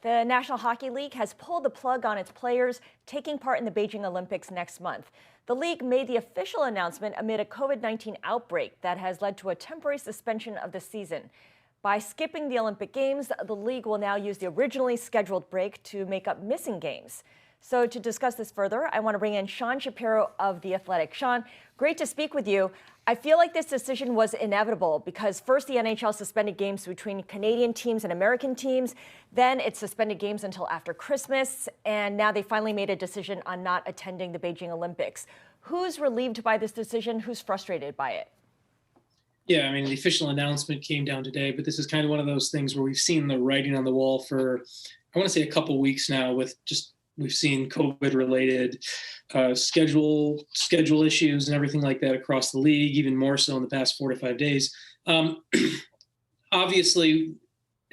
The National Hockey League has pulled the plug on its players taking part in the Beijing Olympics next month. The league made the official announcement amid a COVID-19 outbreak that has led to a temporary suspension of the season. By skipping the Olympic Games, the league will now use the originally scheduled break to make up missing games. So to discuss this further, I want to bring in Sean Shapiro of The Athletic. Sean, great to speak with you. I feel like this decision was inevitable because first the NHL suspended games between Canadian teams and American teams, then it suspended games until after Christmas, and now they finally made a decision on not attending the Beijing Olympics. Who's relieved by this decision? Who's frustrated by it? Yeah, I mean, the official announcement came down today, but this is kind of one of those things where we've seen the writing on the wall for, I want to say, a couple weeks now with just we've seen COVID-related schedule issues and everything like that across the league, even more so in the past 4 to 5 days. Obviously,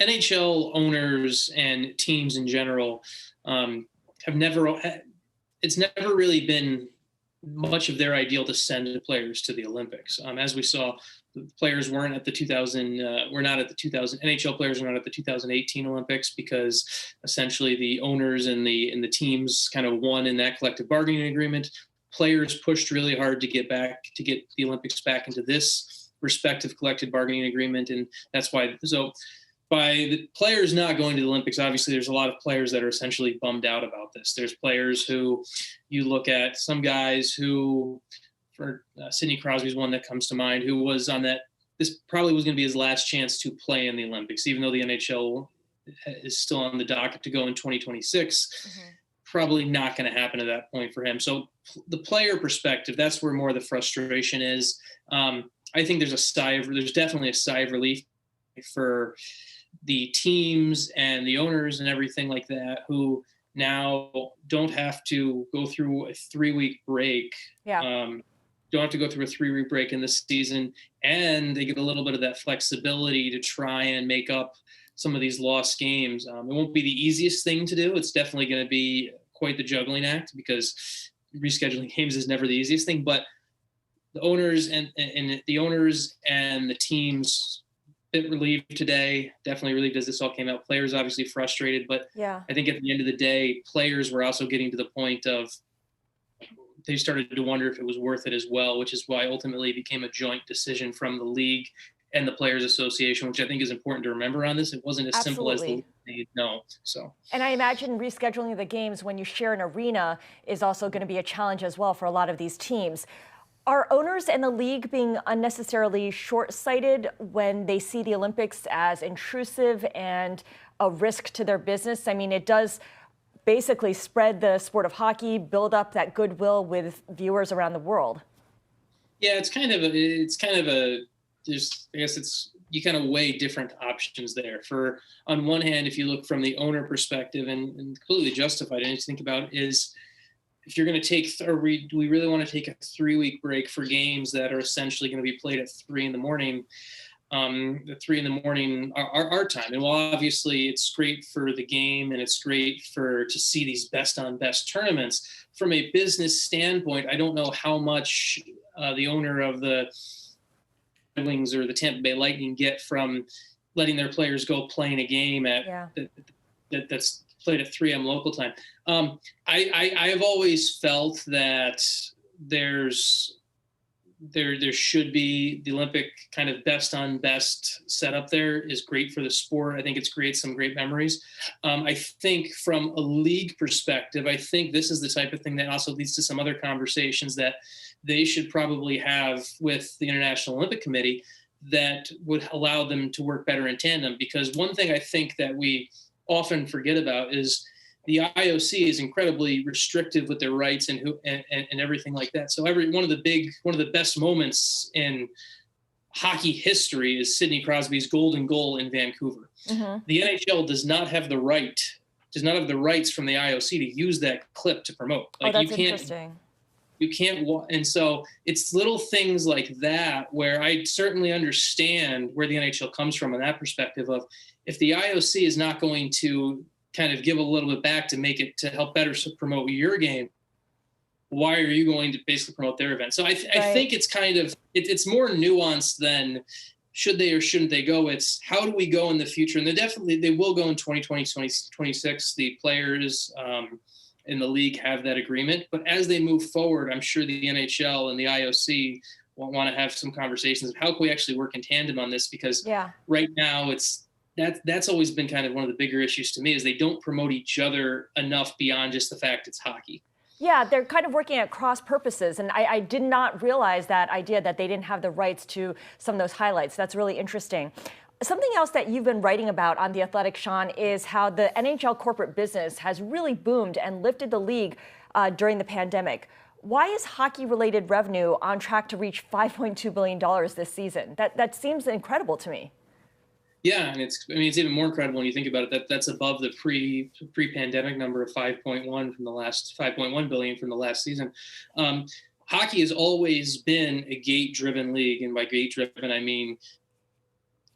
NHL owners and teams in general it's never really been much of their ideal to send the players to the Olympics. As we saw, the players weren't at the NHL players were not at the 2018 Olympics because essentially the owners and the teams kind of won in that collective bargaining agreement. Players pushed really hard to get the Olympics back into this respective collective bargaining agreement, and that's why. So by the players not going to the Olympics, obviously there's a lot of players that are essentially bummed out about this. There's players who you look at, some guys who, for Sidney Crosby's one that comes to mind, who was on that. This probably was going to be his last chance to play in the Olympics, even though the NHL is still on the docket to go in 2026. Mm-hmm. Probably not going to happen at that point for him. So the player perspective, that's where more of the frustration is. I think there's definitely a sigh of relief for the teams and the owners and everything like that, who now don't have to go through a 3-week break. Yeah. Don't have to go through a 3-week break in this season, and they get a little bit of that flexibility to try and make up some of these lost games. It won't be the easiest thing to do. It's definitely going to be quite the juggling act because rescheduling games is never the easiest thing. But the owners and the teams, bit relieved today, definitely relieved as this all came out. Players obviously frustrated, but yeah. I think at the end of the day, players were also getting to the point of they started to wonder if it was worth it as well, which is why ultimately it became a joint decision from the league and the Players Association, which I think is important to remember on this. It wasn't as simple as the league. No. So. And I imagine rescheduling the games when you share an arena is also going to be a challenge as well for a lot of these teams. Are owners and the league being unnecessarily short-sighted when they see the Olympics as intrusive and a risk to their business? I mean, it does basically spread the sport of hockey, build up that goodwill with viewers around the world. Yeah, you kind of weigh different options there. For on one hand, if you look from the owner perspective and completely justified, and you think about is, if you're going to take, do we really want to take a 3-week break for games that are essentially going to be played at 3 a.m, the 3 a.m, our time? And while obviously it's great for the game and it's great to see these best on best tournaments, from a business standpoint, I don't know how much the owner of the Wings or the Tampa Bay Lightning get from letting their players go play in a game that's played at 3 a.m. local time. I have always felt that there should be the Olympic kind of best on best setup there is great for the sport. I think it's creates some great memories. I think from a league perspective, I think this is the type of thing that also leads to some other conversations that they should probably have with the International Olympic Committee that would allow them to work better in tandem. Because one thing I think that we often forget about is the IOC is incredibly restrictive with their rights and everything like that. So one of the best moments in hockey history is Sidney Crosby's golden goal in Vancouver. Mm-hmm. The NHL does not have the rights from the IOC to use that clip to promote. That's interesting. You can't, and so it's little things like that where I certainly understand where the NHL comes from in that perspective of, if the IOC is not going to kind of give a little bit back to help better promote your game, why are you going to basically promote their event? So I think it's kind of, it's more nuanced than should they or shouldn't they go? It's how do we go in the future? And they will go in 2020, 2026. The players in the league have that agreement. But as they move forward, I'm sure the NHL and the IOC want to have some conversations of how can we actually work in tandem on this? Because right now that's always been kind of one of the bigger issues to me is they don't promote each other enough beyond just the fact it's hockey. Yeah, they're kind of working at cross purposes. And I did not realize that idea that they didn't have the rights to some of those highlights. That's really interesting. Something else that you've been writing about on The Athletic, Sean, is how the NHL corporate business has really boomed and lifted the league during the pandemic. Why is hockey-related revenue on track to reach $5.2 billion this season? That seems incredible to me. Yeah, and it's even more incredible when you think about it. That's above the pre-pandemic number of 5.1 billion from the last season. Hockey has always been a gate-driven league, and by gate-driven I mean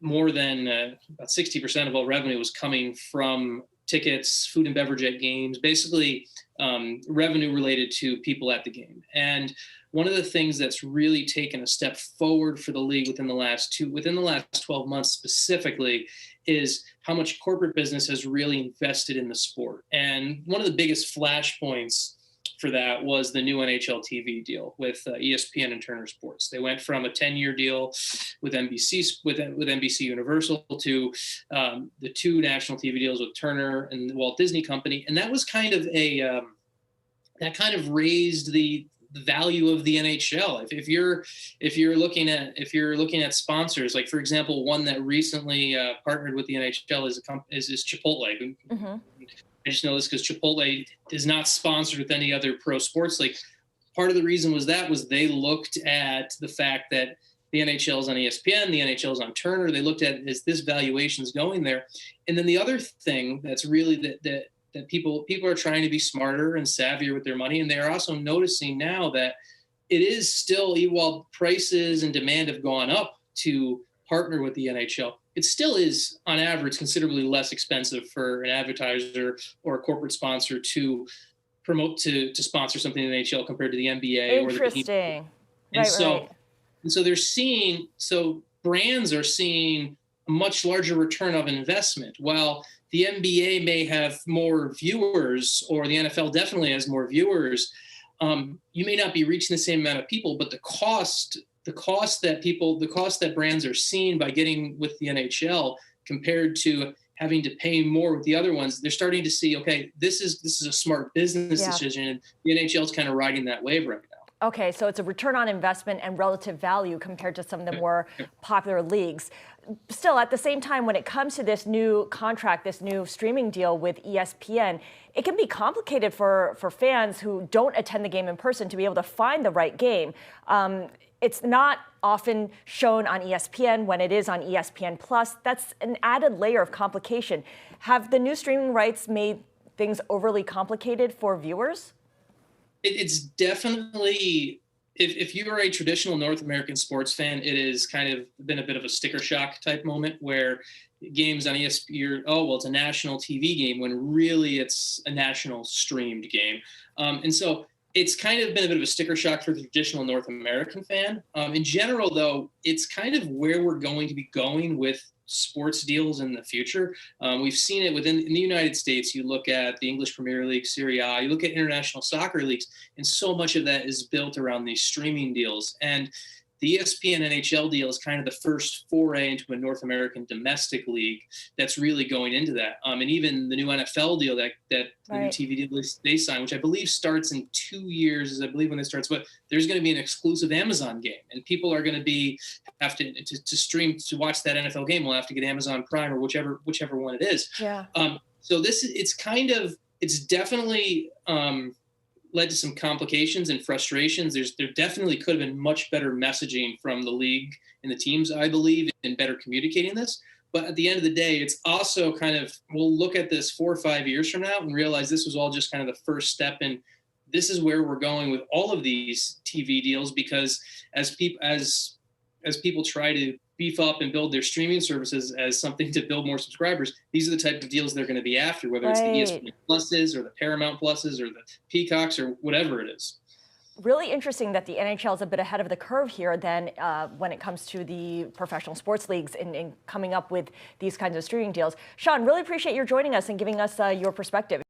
more than about 60% of all revenue was coming from tickets, food and beverage at games, basically revenue related to people at the game. And one of the things that's really taken a step forward for the league within the last 12 months specifically is how much corporate business has really invested in the sport. And one of the biggest flashpoints for that was the new NHL TV deal with ESPN and Turner Sports. They went from a 10-year deal with NBC Universal to the 2 national TV deals with Turner and the Walt Disney Company, and that was kind of that kind of raised the value of the NHL. If you're looking at sponsors, like for example, one that recently partnered with the NHL is Chipotle. Mm-hmm. I just know this because Chipotle is not sponsored with any other pro sports league. Part of the reason was they looked at the fact that the NHL is on ESPN, the NHL is on Turner. They looked at is this valuation's going there, and then the other thing that's really that people are trying to be smarter and savvier with their money, and they're also noticing now that it is still, while prices and demand have gone up to partner with the NHL, it still is on average considerably less expensive for an advertiser or a corporate sponsor to promote to sponsor something in the NHL compared to the NBA. Interesting. And so brands are seeing a much larger return of investment. While the NBA may have more viewers, or the NFL definitely has more viewers, you may not be reaching the same amount of people, but the cost that brands are seeing by getting with the NHL compared to having to pay more with the other ones, they're starting to see, okay, this is a smart business decision, and the NHL is kind of riding that wave right now. Okay, so it's a return on investment and relative value compared to some of the more popular leagues. Still, at the same time, when it comes to this new contract, this new streaming deal with ESPN, it can be complicated for fans who don't attend the game in person to be able to find the right game. It's not often shown on ESPN. When it is on ESPN Plus, that's an added layer of complication. Have the new streaming rights made things overly complicated for viewers? It's definitely, if you are a traditional North American sports fan, it has kind of been a bit of a sticker shock type moment where games on ESPN, it's a national TV game, when really it's a national streamed game. And so it's kind of been a bit of a sticker shock for the traditional North American fan. In general, though, it's kind of where we're going to be going with sports deals in the future. We've seen it in the United States. You look at the English Premier League, Serie A, you look at international soccer leagues, and so much of that is built around these streaming deals. And the ESPN NHL deal is kind of the first foray into a North American domestic league that's really going into that. And even the new NFL deal that the new TV deal they signed, which I believe starts in 2 years, is I believe when it starts, but there's going to be an exclusive Amazon game, and people are going to have to stream to watch that NFL game. We'll have to get Amazon Prime or whichever one it is. Yeah. So it's definitely led to some complications and frustrations. There definitely could have been much better messaging from the league and the teams, I believe, in better communicating this. But at the end of the day, it's also kind of, we'll look at this 4 or 5 years from now and realize this was all just kind of the first step in, this is where we're going with all of these TV deals, because as people try to beef up and build their streaming services as something to build more subscribers, these are the type of deals they're going to be after, whether it's the ESPN Pluses or the Paramount Pluses or the Peacocks or whatever it is. Really interesting that the NHL is a bit ahead of the curve here then when it comes to the professional sports leagues in coming up with these kinds of streaming deals. Sean, really appreciate your joining us and giving us your perspective.